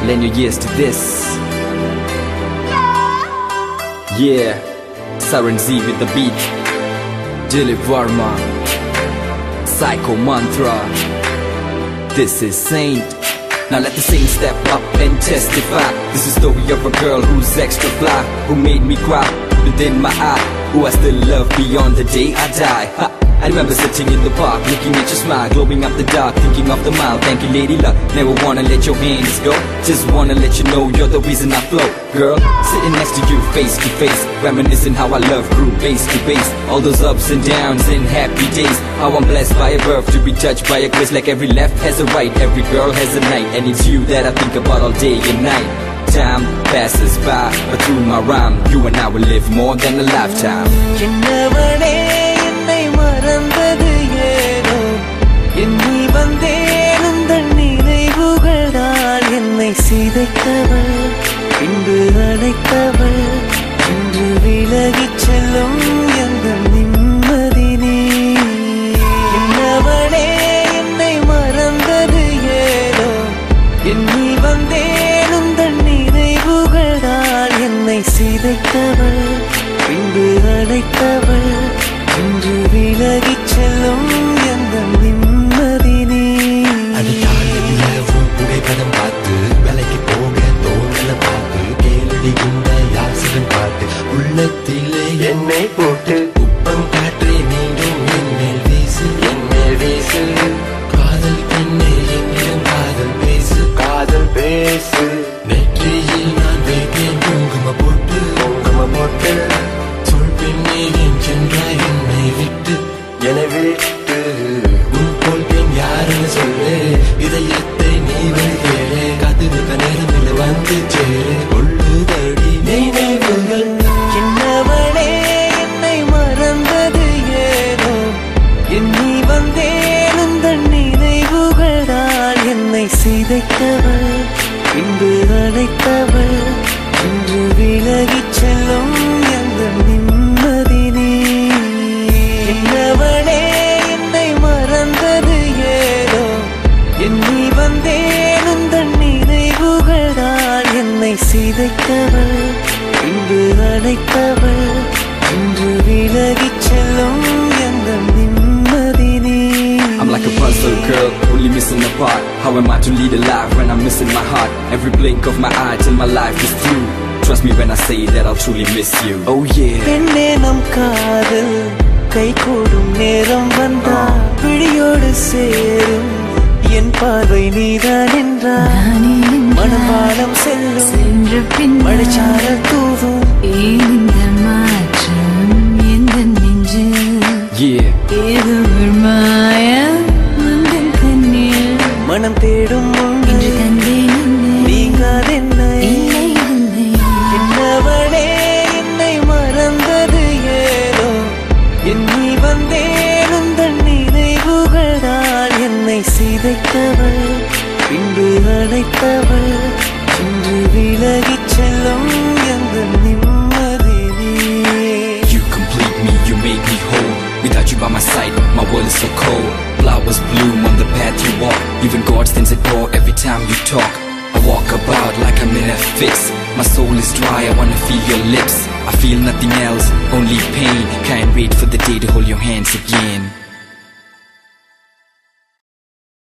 Lend your ears to this. Yeah, Saran Z with the beat. Dilip Varma, Psycho Mantra. This is Saint. Now let the saint step up and testify. This is the story of a girl who's extra fly, who made me cry within my eye, who I still love beyond the day I die. Ha! I remember sitting in the park, looking at your smile, glowing up the dark, thinking of the mile. Thank you, lady luck. Never wanna let your hands go. Just wanna let you know you're the reason I flow. Girl, sitting next to you, face to face, reminiscing how I love grew base to base. All those ups and downs and happy days. How I'm blessed by a birth to be touched by a grace. Like every left has a right, every girl has a night, and it's you that I think about all day and night. Time passes by, but through my rhyme, you and I will live more than a lifetime. மறந்தது ஏனோ எண்ணி வந்தேன் உந்தன் நினைவுகளால் என்னை சிதைத்தவள் பின்பு அழைத்தவள் இன்று விலகிச் செல்லும் எங்கள் நிம்மதி நீ என்னவளே என்னை மறந்தது ஏனோ எண்ணி வந்தேன் உந்தன் நினைவுகளால் என்னை சிதைத்தவள் பின்பு அழைத்தவள் இன்று விலகிச் செல்லும் எங்கள் நிம்மதி நீ. அடித்தாளத்தில உன் புகைப்படம் பார்த்து விலைக்கு போக தோணல பார்த்து கேளடி இந்த யாசிரன் பாட்டு உள்ளத்திலே என்னை போட்டு உப்பம் காற்றே மீண்டும் என்மேல் வீசு என்மேல் வீசு காதல் பெண்ணே என்னிடம் காதல் பேசு காதல் பேசு நெற்றியில் நான் வைத்தேன் குங்கும போட்டு சொல் பெண்ணே என் சென்றாய் என்னை விட்டு உன் போல் பெண் யாருன்னு சொல்லு இதயத்தை நீ வருகிறே காத்திருக்க நேரத்தில் வந்து சேரு கொள்ளுதடி நினைவுகள் என்னவளே என்னை மறந்தது ஏனோ எண்ணி வந்தேன் உந்தன் நினைவுகளால் என்னை சிதைத்தவள் பின்பு அழைத்தவள் இன்று விலகிச் செல்லும் எங்கள் நிம்மதி நீ என்னவளே என்னை மறந்தது ஏனோ எண்ணி வந்தேன் உந்தன் நினைவுகளால் என்னை சிதைத்தவள் பின்பு அழைத்தவள் இன்று விலகிச் செல்லும் எங்கள் நிம்மதி நீ. I'm like a puzzle girl, only missing a part. How am I to lead a life when I'm missing my heart? Every blink of my eye till my life is through. Trust me when I say that I'll truly miss you. Oh yeah. பெண்ணே நம் காதல் கை கூடும் நேரம் வந்தா விழியோடு சேரும் என் பார்வை நீதான் என்றான் மனமாடம் செல்லும் மழைச்சாரல் தூவும் இந்த மாற்றம் எந்த நெஞ்சு ஏதோ மாயம் உந்தன் கண்ணில் மனம் தேடும் இன்று தந்தேன் நீங்காதென்னை என்னவளே என்னை மறந்தது ஏதோ எண்ணி வந்தேன் உந்தன் நினைவுகளால் என்னை சிதைத்தவள் பின்பு அழைத்தவள் இன்று விலகிச் செல்லும் எங்கள் நிம்மதி நீ. You complete me, you make me whole. Without you by my side, my world is so cold. Flowers bloom on the path you walk. Even God stands at door every time you talk. I walk about like I'm in a fix. My soul is dry, I wanna feel your lips. I feel nothing else, only pain. Can't wait for the day to hold your hands again.